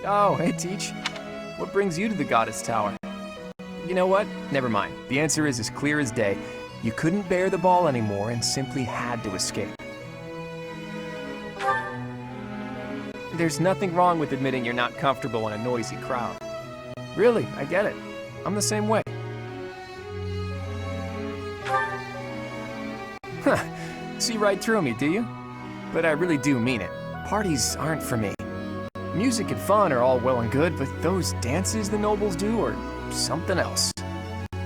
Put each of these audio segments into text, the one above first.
Oh, hey, Teach. What brings you to the Goddess Tower? You know what? Never mind. The answer is as clear as day. You couldn't bear the ball anymore and simply had to escape. There's nothing wrong with admitting you're not comfortable in a noisy crowd. Really, I get it. I'm the same way. Huh. See right through me, do you? But I really do mean it. Parties aren't for me. Music and fun are all well and good, but those dances the nobles do are something else.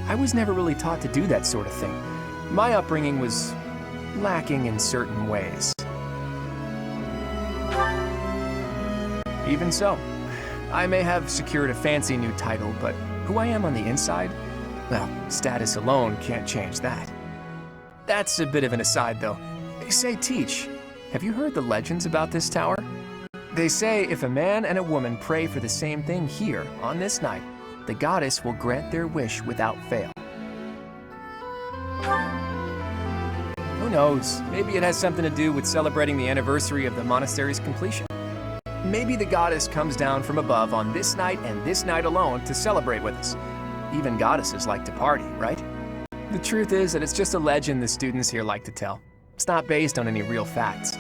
I was never really taught to do that sort of thing. My upbringing was lacking in certain ways. Even so, I may have secured a fancy new title, but who I am on the inside? Well, status alone can't change that. That's a bit of an aside, though. Say, Teach, have you heard the legends about this tower? They say if a man and a woman pray for the same thing here, on this night, the goddess will grant their wish without fail. Who knows? Maybe it has something to do with celebrating the anniversary of the monastery's completion. Maybe the goddess comes down from above on this night and this night alone to celebrate with us. Even goddesses like to party, right? The truth is that it's just a legend the students here like to tell. It's not based on any real facts.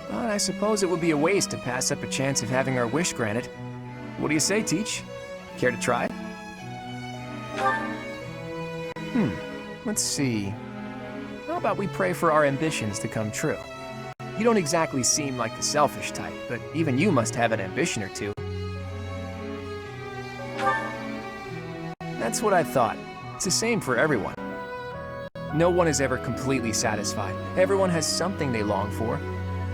But I suppose it would be a waste to pass up a chance of having our wish granted. What do you say, Teach? Care to try? Let's see. How about we pray for our ambitions to come true? You don't exactly seem like the selfish type, but even you must have an ambition or two. That's what I thought. It's the same for everyone. No one is ever completely satisfied. Everyone has something they long for.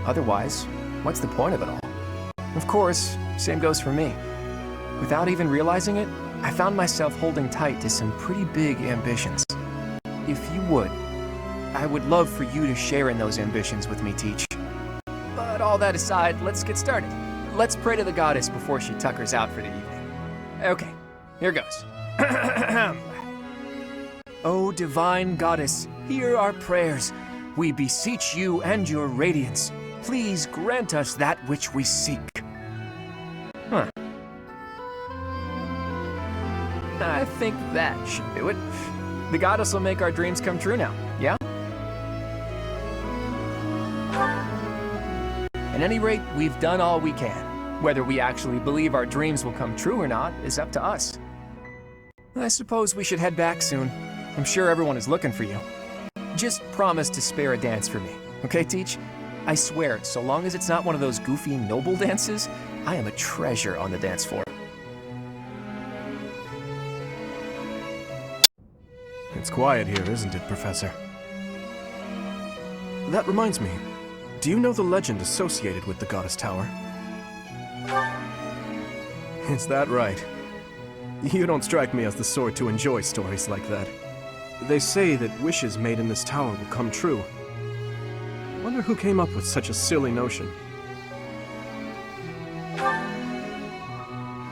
Otherwise, what's the point of it all? Of course, same goes for me. Without even realizing it, I found myself holding tight to some pretty big ambitions. If you would, I would love for you to share in those ambitions with me, Teach. But all that aside, let's get started. Let's pray to the goddess before she tuckers out for the evening. Okay, here goes. O divine goddess, hear our prayers. We beseech you and your radiance. Please grant us that which we seek. I think that should do it. The goddess will make our dreams come true now, yeah? At any rate, we've done all we can. Whether we actually believe our dreams will come true or not is up to us. I suppose we should head back soon. I'm sure everyone is looking for you. Just promise to spare a dance for me, okay, Teach? I swear, so long as it's not one of those goofy noble dances, I am a treasure on the dance floor. It's quiet here, isn't it, Professor? That reminds me. Do you know the legend associated with the Goddess Tower? Is that right? You don't strike me as the sort to enjoy stories like that. They say that wishes made in this tower will come true. I wonder who came up with such a silly notion.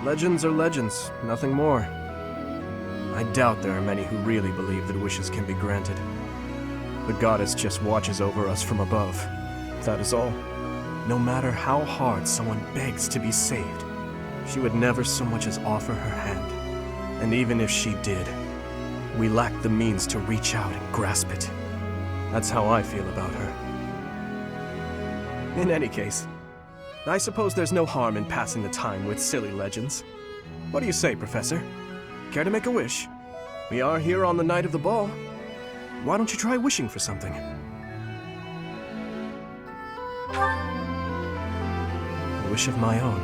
Legends are legends, nothing more. I doubt there are many who really believe that wishes can be granted. The goddess just watches over us from above. That is all. No matter how hard someone begs to be saved, she would never so much as offer her hand. And even if she did, we lack the means to reach out and grasp it. That's how I feel about her. In any case, I suppose there's no harm in passing the time with silly legends. What do you say, Professor? Care to make a wish? We are here on the night of the ball. Why don't you try wishing for something? A wish of my own.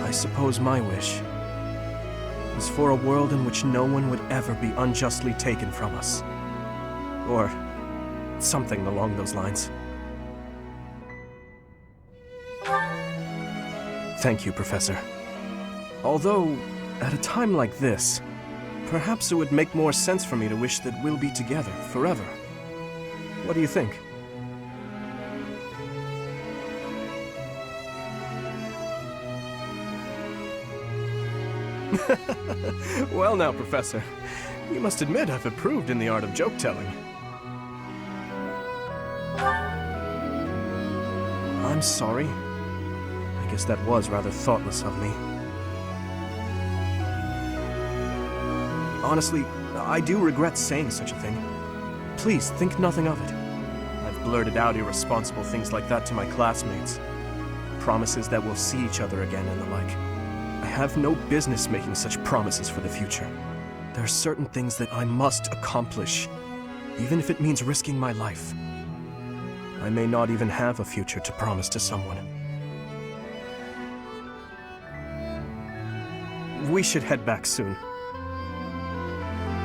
I suppose my wish is for a world in which no one would ever be unjustly taken from us. Or something along those lines. Thank you, Professor. Although, at a time like this, perhaps it would make more sense for me to wish that we'll be together forever. What do you think? Well now, Professor, you must admit I've improved in the art of joke-telling. I'm sorry. I I guess that was rather thoughtless of me. Honestly, I do regret saying such a thing. Please, think nothing of it. I've blurted out irresponsible things like that to my classmates. Promises that we'll see each other again and the like. I have no business making such promises for the future. There are certain things that I must accomplish, even if it means risking my life. I may not even have a future to promise to someone. We should head back soon.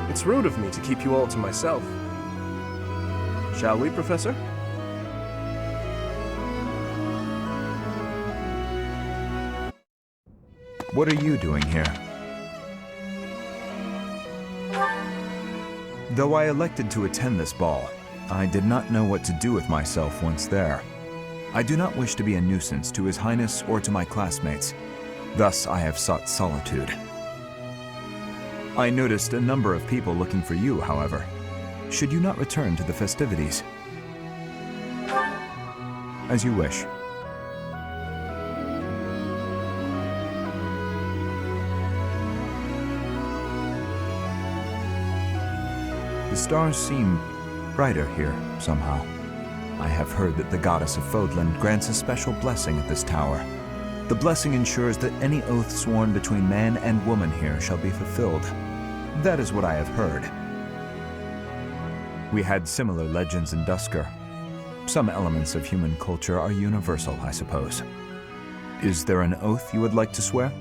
It's rude of me to keep you all to myself. Shall we, Professor? What are you doing here? Though I elected to attend this ball, I did not know what to do with myself once there. I do not wish to be a nuisance to His Highness or to my classmates. Thus, I have sought solitude. I noticed a number of people looking for you, however. Should you not return to the festivities? As you wish. The stars seem brighter here, somehow. I have heard that the goddess of Fodland grants a special blessing at this tower. The blessing ensures that any oath sworn between man and woman here shall be fulfilled. That is what I have heard. We had similar legends in Dusker. Some elements of human culture are universal, I suppose. Is there an oath you would like to swear?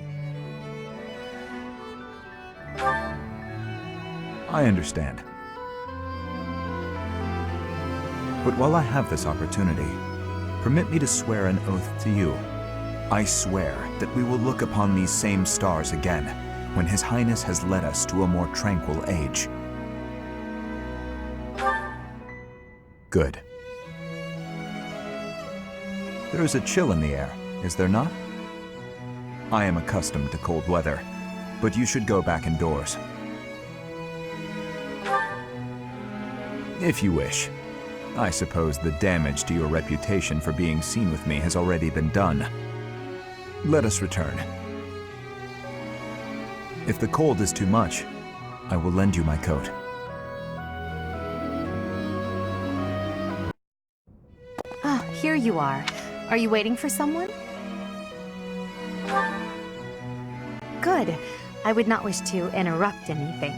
I understand. But while I have this opportunity, permit me to swear an oath to you. I swear that we will look upon these same stars again, when His Highness has led us to a more tranquil age. Good. There is a chill in the air, is there not? I am accustomed to cold weather, but you should go back indoors. If you wish. I suppose the damage to your reputation for being seen with me has already been done. Let us return. If the cold is too much, I will lend you my coat. Ah, here you are. Are you waiting for someone? Good. I would not wish to interrupt anything.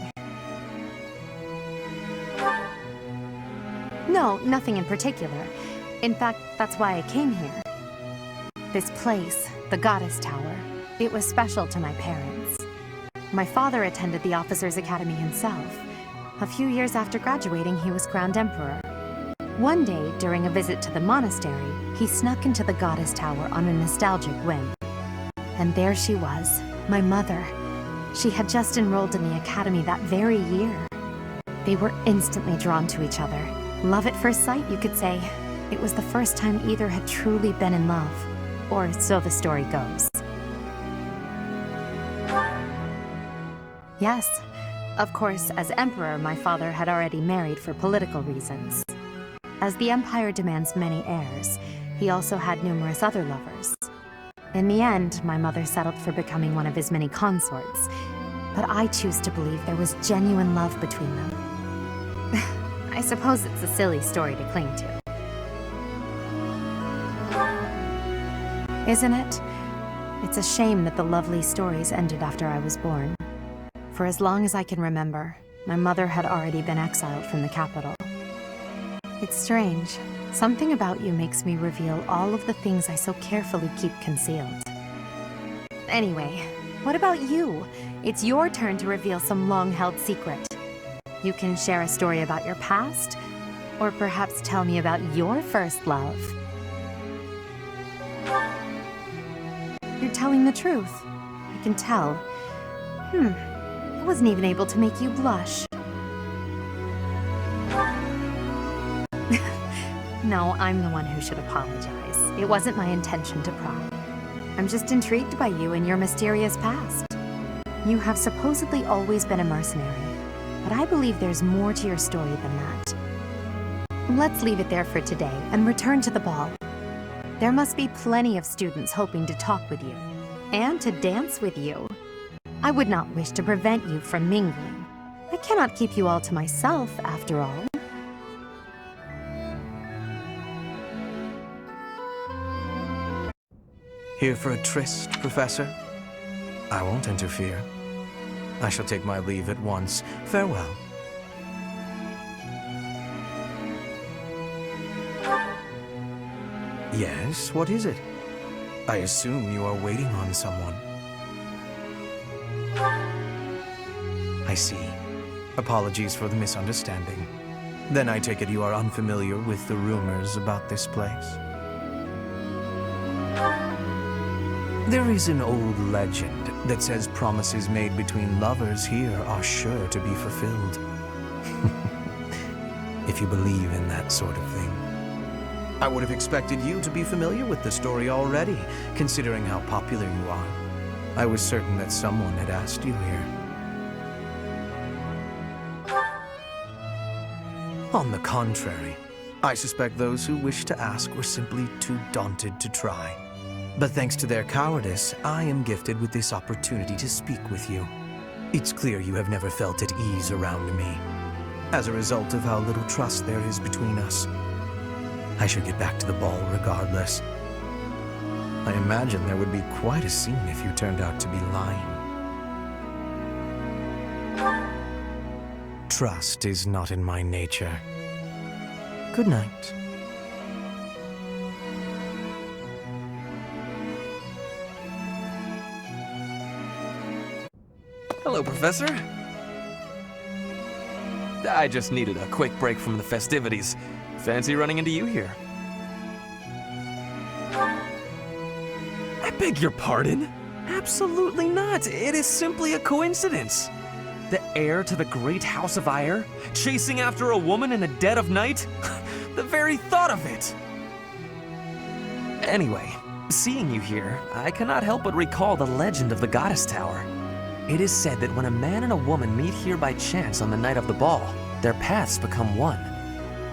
No, nothing in particular. In fact, that's why I came here. This place, the Goddess Tower, it was special to my parents. My father attended the Officers' Academy himself. A few years after graduating, he was crowned emperor. One day, during a visit to the monastery, he snuck into the Goddess Tower on a nostalgic whim. And there she was, my mother. She had just enrolled in the academy that very year. They were instantly drawn to each other. Love at first sight, you could say. It was the first time either had truly been in love. Or so the story goes. Yes. Of course, as emperor, my father had already married for political reasons. As the empire demands many heirs, he also had numerous other lovers. In the end, my mother settled for becoming one of his many consorts. But I choose to believe there was genuine love between them. I suppose it's a silly story to cling to. Isn't it? It's a shame that the lovely stories ended after I was born. For as long as I can remember, my mother had already been exiled from the capital. It's strange. Something about you makes me reveal all of the things I so carefully keep concealed. Anyway, what about you? It's your turn to reveal some long-held secret. You can share a story about your past, or perhaps tell me about your first love. You're telling the truth. I can tell. I wasn't even able to make you blush. No, I'm the one who should apologize. It wasn't my intention to pry. I'm just intrigued by you and your mysterious past. You have supposedly always been a mercenary, but I believe there's more to your story than that. Let's leave it there for today and return to the ball. There must be plenty of students hoping to talk with you, and to dance with you. I would not wish to prevent you from mingling. I cannot keep you all to myself, after all. Here for a tryst, Professor? I won't interfere. I shall take my leave at once. Farewell. Yes, what is it? I assume you are waiting on someone. I see. Apologies for the misunderstanding. Then I take it you are unfamiliar with the rumors about this place? There is an old legend that says promises made between lovers here are sure to be fulfilled. If you believe in that sort of thing. I would have expected you to be familiar with the story already, considering how popular you are. I was certain that someone had asked you here. On the contrary, I suspect those who wished to ask were simply too daunted to try. But thanks to their cowardice, I am gifted with this opportunity to speak with you. It's clear you have never felt at ease around me, as a result of how little trust there is between us. I should get back to the ball regardless. I imagine there would be quite a scene if you turned out to be lying. Trust is not in my nature. Good night. Hello, Professor. I just needed a quick break from the festivities. Fancy running into you here. I beg your pardon? Absolutely not. It is simply a coincidence. The heir to the great house of Ire, chasing after a woman in the dead of night? The very thought of it! Anyway, seeing you here, I cannot help but recall the legend of the Goddess Tower. It is said that when a man and a woman meet here by chance on the night of the ball, their paths become one.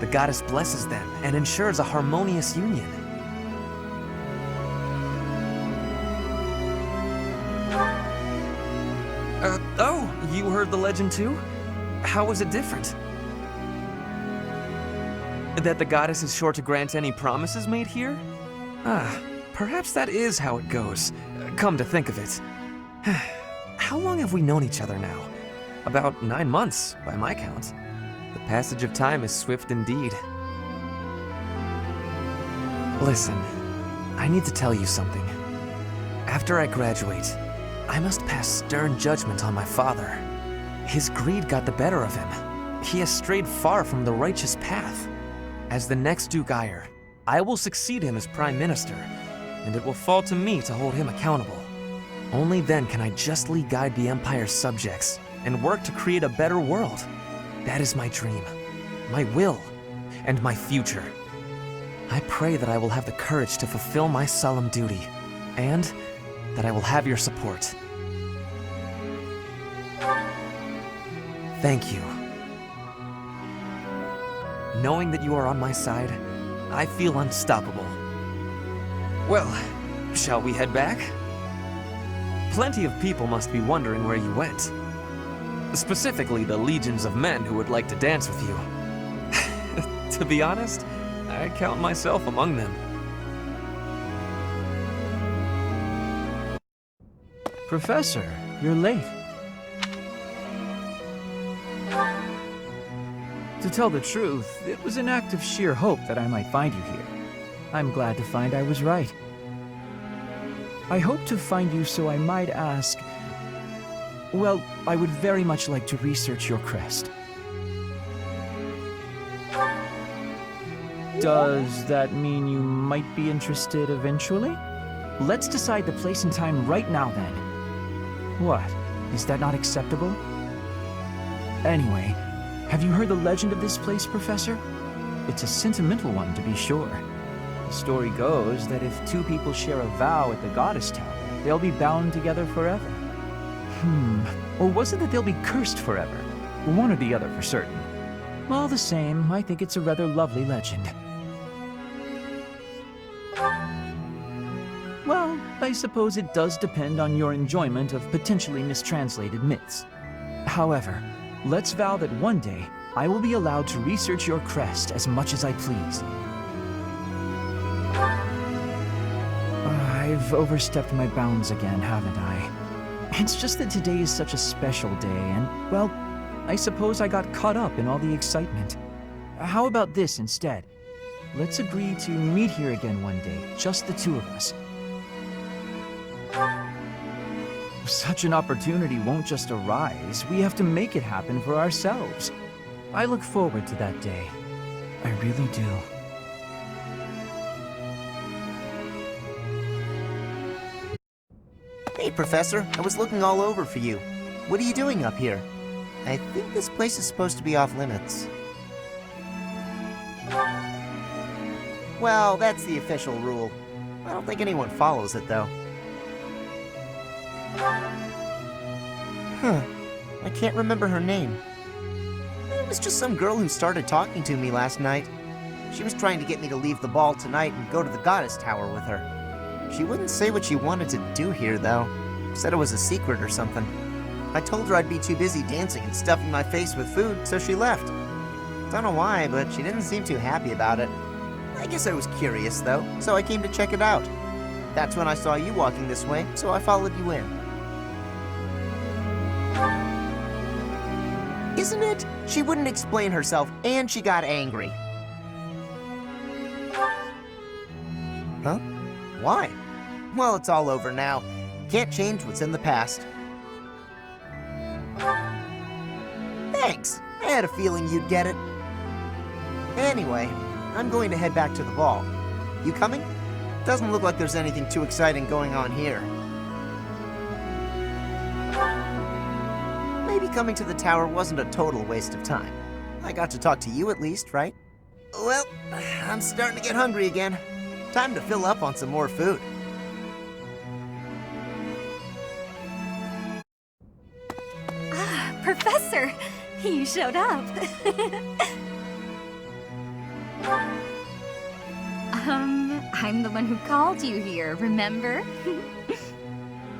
The goddess blesses them and ensures a harmonious union. Oh, you heard the legend too? How was it different? That the goddess is sure to grant any promises made here? Perhaps that is how it goes. Come to think of it. How long have we known each other now? About 9 months, by my count. The passage of time is swift indeed. Listen, I need to tell you something. After I graduate, I must pass stern judgment on my father. His greed got the better of him. He has strayed far from the righteous path. As the next Duke Ire, I will succeed him as Prime Minister, and it will fall to me to hold him accountable. Only then can I justly guide the Empire's subjects and work to create a better world. That is my dream, my will, and my future. I pray that I will have the courage to fulfill my solemn duty, and that I will have your support. Thank you. Knowing that you are on my side, I feel unstoppable. Well, shall we head back? Plenty of people must be wondering where you went. Specifically, the legions of men who would like to dance with you. To be honest, I count myself among them. Professor, you're late. To tell the truth, it was an act of sheer hope that I might find you here. I'm glad to find I was right. I hope to find you so I might ask... Well, I would very much like to research your crest. Does that mean you might be interested eventually? Let's decide the place and time right now then. What? Is that not acceptable? Anyway, have you heard the legend of this place, Professor? It's a sentimental one, to be sure. The story goes that if two people share a vow at the Goddess Tower, they'll be bound together forever. Or was it that they'll be cursed forever? One or the other for certain. All the same, I think it's a rather lovely legend. I suppose it does depend on your enjoyment of potentially mistranslated myths. However, let's vow that one day I will be allowed to research your crest as much as I please. I've overstepped my bounds again, haven't I? It's just that today is such a special day, and, well, I suppose I got caught up in all the excitement. How about this instead? Let's agree to meet here again one day, just the two of us. Such an opportunity won't just arise. We have to make it happen for ourselves. I look forward to that day. I really do. Hey, Professor. I was looking all over for you. What are you doing up here? I think this place is supposed to be off limits. Well, that's the official rule. I don't think anyone follows it, though. Huh. I can't remember her name. It was just some girl who started talking to me last night. She was trying to get me to leave the ball tonight and go to the Goddess Tower with her. She wouldn't say what she wanted to do here, though. Said it was a secret or something. I told her I'd be too busy dancing and stuffing my face with food, so she left. Don't know why, but she didn't seem too happy about it. I guess I was curious, though, so I came to check it out. That's when I saw you walking this way, so I followed you in. Isn't it? She wouldn't explain herself, and she got angry. Huh? Why? Well, it's all over now. Can't change what's in the past. Thanks. I had a feeling you'd get it. Anyway, I'm going to head back to the ball. You coming? Doesn't look like there's anything too exciting going on here. Maybe coming to the tower wasn't a total waste of time. I got to talk to you at least, right? Well, I'm starting to get hungry again. Time to fill up on some more food. Professor, you showed up. I'm the one who called you here, remember?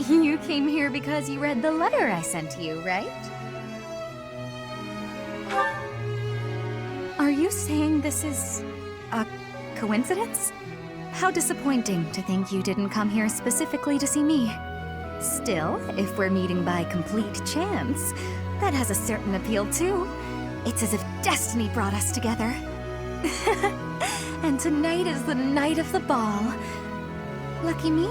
You came here because you read the letter I sent you, right? Are you saying this is a coincidence? How disappointing to think you didn't come here specifically to see me. Still, if we're meeting by complete chance, that has a certain appeal too. It's as if destiny brought us together. And tonight is the night of the ball. Lucky me.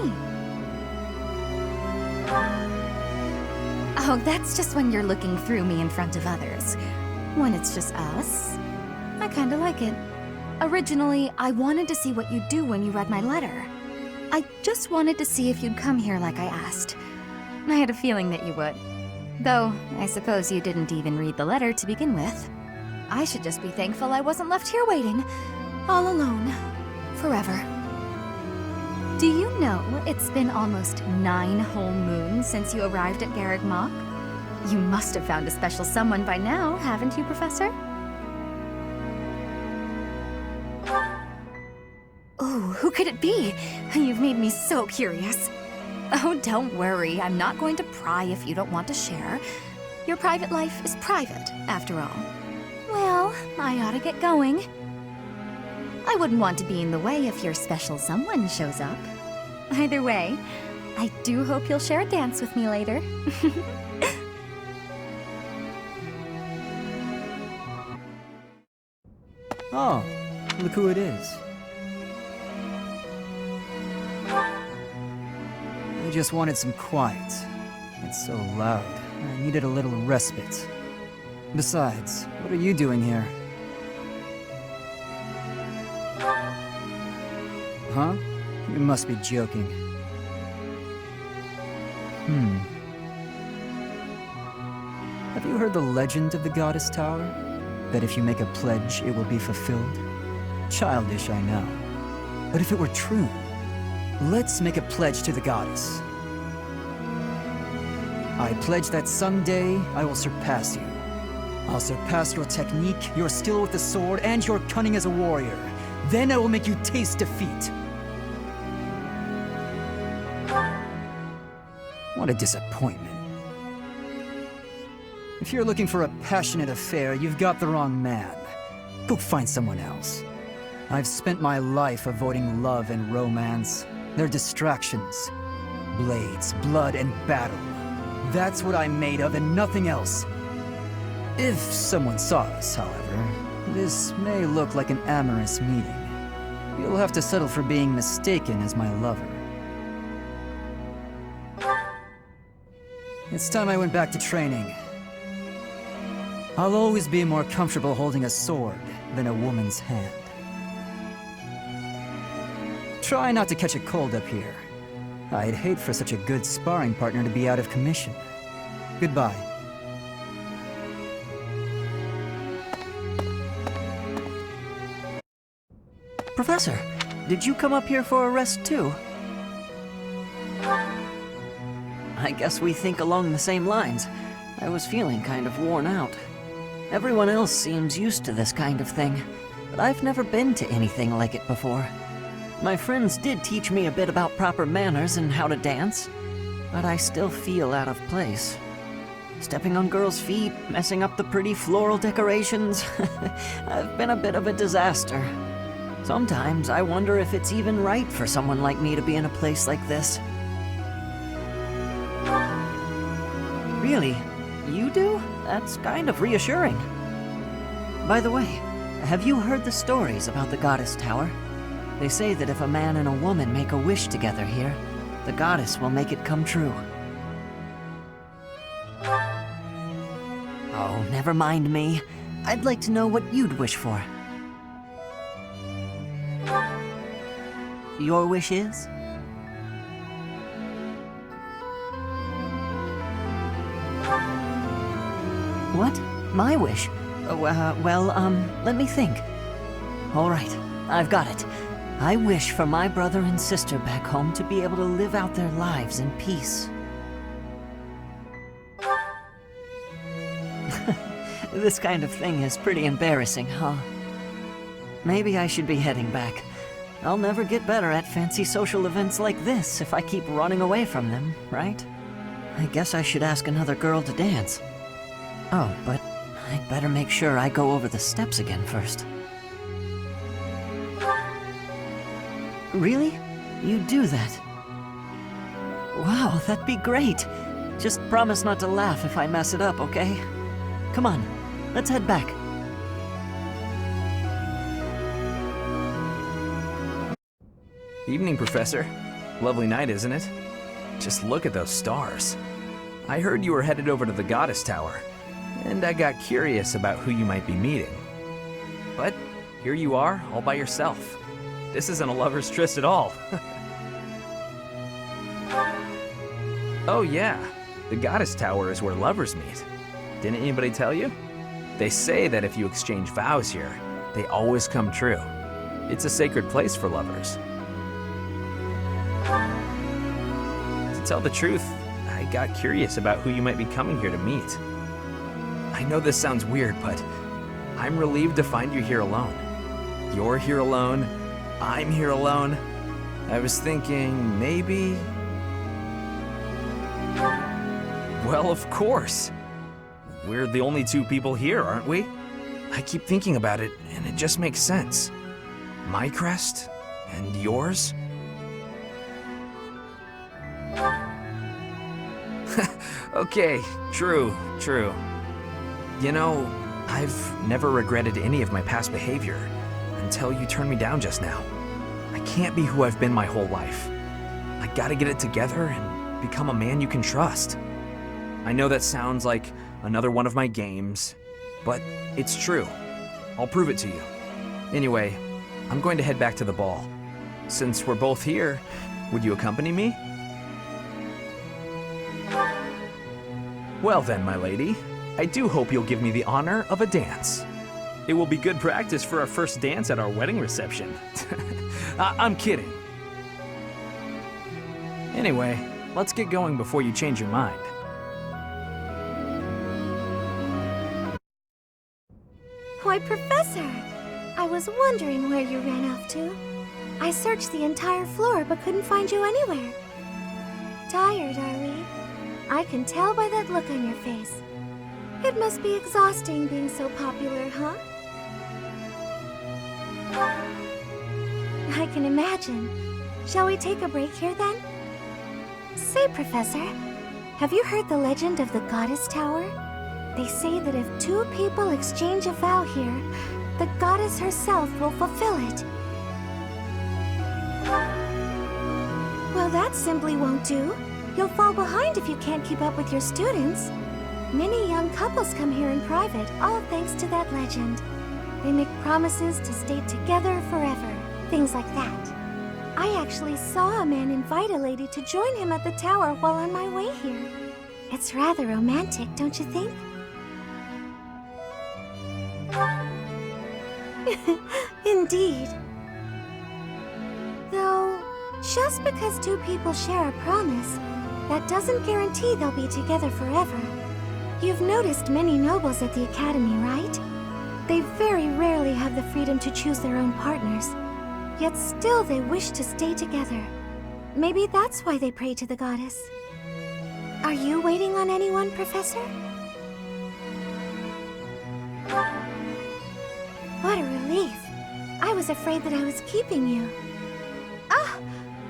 Oh, that's just when you're looking through me in front of others. When it's just us, I kinda like it. Originally, I wanted to see what you'd do when you read my letter. I just wanted to see if you'd come here like I asked. I had a feeling that you would. Though, I suppose you didn't even read the letter to begin with. I should just be thankful I wasn't left here waiting, all alone, forever. Do you know it's been almost 9 whole moons since you arrived at Garreg Mach? You must have found a special someone by now, haven't you, Professor? Ooh, who could it be? You've made me so curious. Oh, don't worry. I'm not going to pry if you don't want to share. Your private life is private, after all. Well, I ought to get going. I wouldn't want to be in the way if your special someone shows up. Either way, I do hope you'll share a dance with me later. Oh, look who it is. I just wanted some quiet. It's so loud. I needed a little respite. Besides, what are you doing here? Huh? You must be joking. Have you heard the legend of the Goddess Tower? That if you make a pledge, it will be fulfilled? Childish, I know. But if it were true, let's make a pledge to the Goddess. I pledge that someday I will surpass you. I'll surpass your technique, your skill with the sword, and your cunning as a warrior. Then I will make you taste defeat. What a disappointment. If you're looking for a passionate affair, you've got the wrong man. Go find someone else. I've spent my life avoiding love and romance. They're distractions. Blades, blood, and battle. That's what I'm made of and nothing else. If someone saw us, however, this may look like an amorous meeting. You'll have to settle for being mistaken as my lover. It's time I went back to training. I'll always be more comfortable holding a sword than a woman's hand. Try not to catch a cold up here. I'd hate for such a good sparring partner to be out of commission. Goodbye. Professor, did you come up here for a rest too? I guess we think along the same lines. I was feeling kind of worn out. Everyone else seems used to this kind of thing, but I've never been to anything like it before. My friends did teach me a bit about proper manners and how to dance, but I still feel out of place. Stepping on girls' feet, messing up the pretty floral decorations. I've been a bit of a disaster. Sometimes I wonder if it's even right for someone like me to be in a place like this. Really? You do? That's kind of reassuring. By the way, have you heard the stories about the Goddess Tower? They say that if a man and a woman make a wish together here, the goddess will make it come true. Oh, never mind me. I'd like to know what you'd wish for. Your wish is? What? My wish? Let me think. All right, I've got it. I wish for my brother and sister back home to be able to live out their lives in peace. This kind of thing is pretty embarrassing, huh? Maybe I should be heading back. I'll never get better at fancy social events like this if I keep running away from them, right? I guess I should ask another girl to dance. Oh, but I'd better make sure I go over the steps again first. Really? You do that? Wow, that'd be great. Just promise not to laugh if I mess it up, okay? Come on, let's head back. Evening, Professor. Lovely night, isn't it? Just look at those stars. I heard you were headed over to the Goddess Tower, and I got curious about who you might be meeting. But here you are, all by yourself. This isn't a lover's tryst at all. Oh yeah, the Goddess Tower is where lovers meet. Didn't anybody tell you? They say that if you exchange vows here, they always come true. It's a sacred place for lovers. To tell the truth, I got curious about who you might be coming here to meet. I know this sounds weird, but I'm relieved to find you here alone. You're here alone, I'm here alone. I was thinking, maybe... Well, of course. We're the only two people here, aren't we? I keep thinking about it, and it just makes sense. My crest, and yours? Okay, true. You know, I've never regretted any of my past behavior until you turned me down just now. I can't be who I've been my whole life. I gotta get it together and become a man you can trust. I know that sounds like another one of my games, but it's true. I'll prove it to you. Anyway, I'm going to head back to the ball. Since we're both here, would you accompany me? Well then, my lady, I do hope you'll give me the honor of a dance. It will be good practice for our first dance at our wedding reception. I'm kidding. Anyway, let's get going before you change your mind. Why, Professor! I was wondering where you ran off to. I searched the entire floor but couldn't find you anywhere. Tired, are we? I can tell by that look on your face. It must be exhausting being so popular, huh? I can imagine. Shall we take a break here then? Say, Professor, have you heard the legend of the Goddess Tower? They say that if two people exchange a vow here, the goddess herself will fulfill it. Well, that simply won't do. You'll fall behind if you can't keep up with your students. Many young couples come here in private, all thanks to that legend. They make promises to stay together forever, things like that. I actually saw a man invite a lady to join him at the tower while on my way here. It's rather romantic, don't you think? Indeed. Though, just because two people share a promise, that doesn't guarantee they'll be together forever. You've noticed many nobles at the academy, right? They very rarely have the freedom to choose their own partners. Yet still they wish to stay together. Maybe that's why they pray to the goddess. Are you waiting on anyone, Professor? What a relief. I was afraid that I was keeping you. Ah,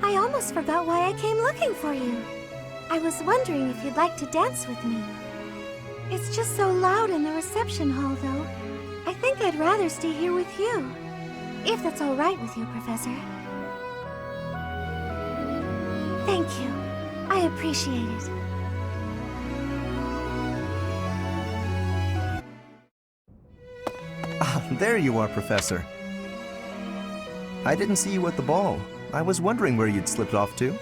I almost forgot why I came looking for you. I was wondering if you'd like to dance with me. It's just so loud in the reception hall, though. I think I'd rather stay here with you. If that's all right with you, Professor. Thank you. I appreciate it. Ah, there you are, Professor. I didn't see you at the ball. I was wondering where you'd slipped off to.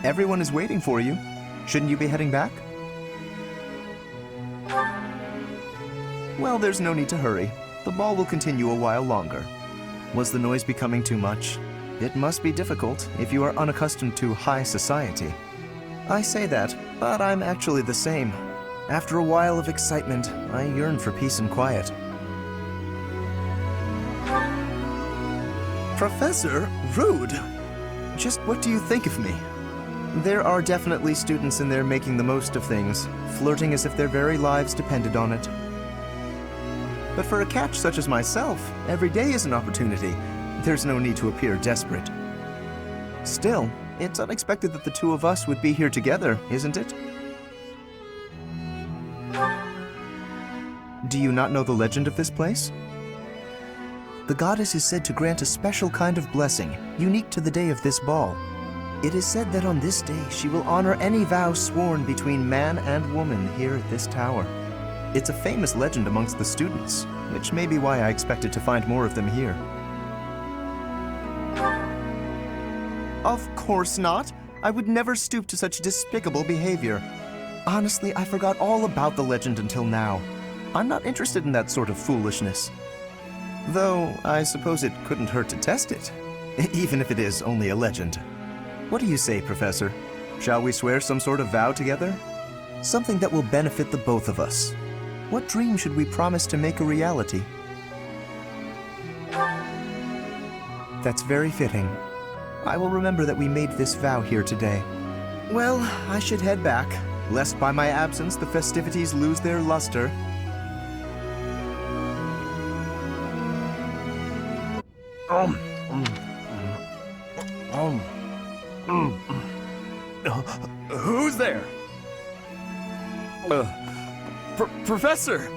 Everyone is waiting for you. Shouldn't you be heading back? Well, there's no need to hurry. The ball will continue a while longer. Was the noise becoming too much? It must be difficult if you are unaccustomed to high society. I say that, but I'm actually the same. After a while of excitement, I yearn for peace and quiet. Professor, rude! Just what do you think of me? There are definitely students in there making the most of things, flirting as if their very lives depended on it. But for a catch such as myself, every day is an opportunity. There's no need to appear desperate. Still, it's unexpected that the two of us would be here together, isn't it? Do you not know the legend of this place? The goddess is said to grant a special kind of blessing, unique to the day of this ball. It is said that on this day she will honor any vow sworn between man and woman here at this tower. It's a famous legend amongst the students, which may be why I expected to find more of them here. Of course not! I would never stoop to such despicable behavior. Honestly, I forgot all about the legend until now. I'm not interested in that sort of foolishness. Though, I suppose it couldn't hurt to test it, even if it is only a legend. What do you say, Professor? Shall we swear some sort of vow together? Something that will benefit the both of us. What dream should we promise to make a reality? That's very fitting. I will remember that we made this vow here today. Well, I should head back, lest by my absence the festivities lose their luster. Who's there? Professor,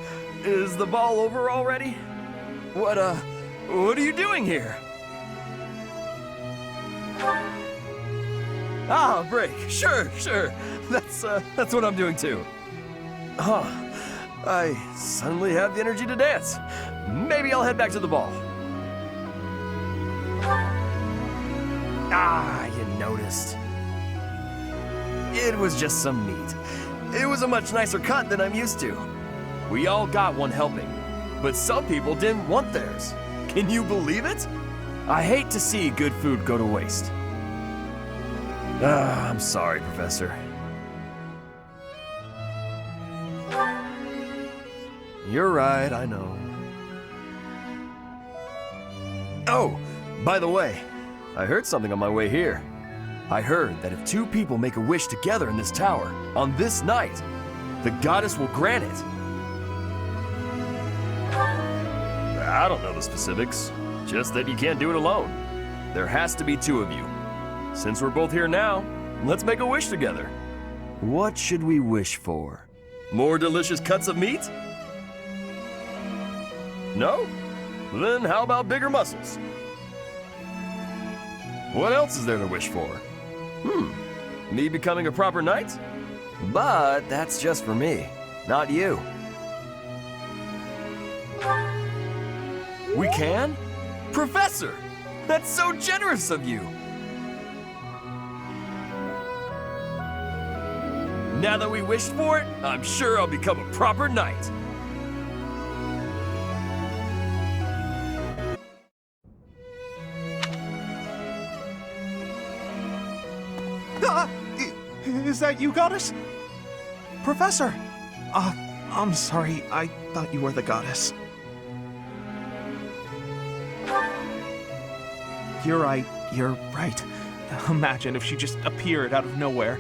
is the ball over already? What are you doing here? Ah, break. Sure. That's what I'm doing too. Huh. I suddenly have the energy to dance. Maybe I'll head back to the ball. Ah, you noticed. It was just some meat. It was a much nicer cut than I'm used to. We all got one helping, but some people didn't want theirs. Can you believe it? I hate to see good food go to waste. I'm sorry, Professor. You're right, I know. Oh, by the way, I heard something on my way here. I heard that if two people make a wish together in this tower, on this night, the goddess will grant it. I don't know the specifics, just that you can't do it alone. There has to be two of you. Since we're both here now, let's make a wish together. What should we wish for? More delicious cuts of meat? No? Then how about bigger muscles? What else is there to wish for? Me becoming a proper knight? But that's just for me, not you. We can? Professor! That's so generous of you! Now that we wished for it, I'm sure I'll become a proper knight. Is that you, goddess? Professor! I'm sorry, I thought you were the goddess. You're right. Imagine if she just appeared out of nowhere.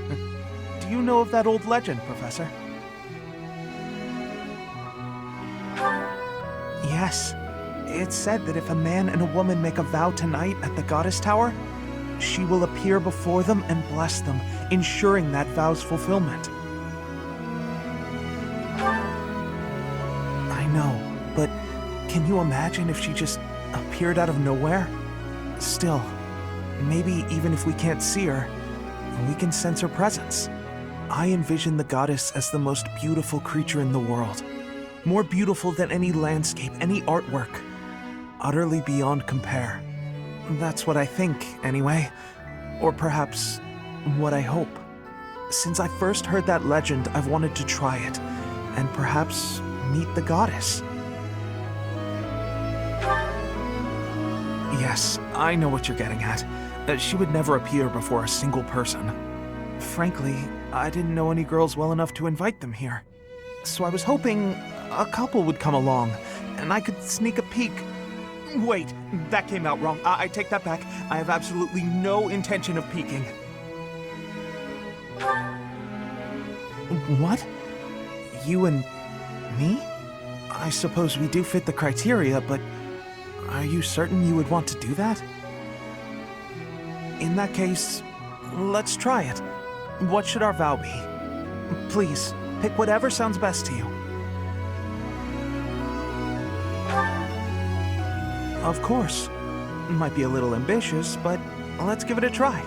Do you know of that old legend, Professor? Yes. It's said that if a man and a woman make a vow tonight at the Goddess Tower, she will appear before them and bless them, ensuring that vow's fulfillment. I know, but can you imagine if she just appeared out of nowhere? Still, maybe even if we can't see her, we can sense her presence. I envision the goddess as the most beautiful creature in the world. More beautiful than any landscape, any artwork. Utterly beyond compare. That's what I think, anyway. Or perhaps, what I hope. Since I first heard that legend, I've wanted to try it. And perhaps meet the goddess. Yes, I know what you're getting at. She would never appear before a single person. Frankly, I didn't know any girls well enough to invite them here. So I was hoping a couple would come along, and I could sneak a peek. Wait, that came out wrong. I take that back. I have absolutely no intention of peeking. What? You and me? I suppose we do fit the criteria, but are you certain you would want to do that? In that case, let's try it. What should our vow be? Please, pick whatever sounds best to you. Of course. Might be a little ambitious, but let's give it a try.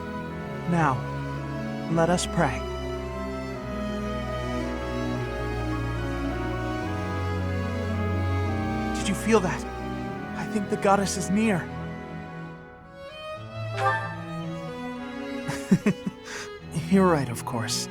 Now, let us pray. Did you feel that? I think the goddess is near. You're right, of course.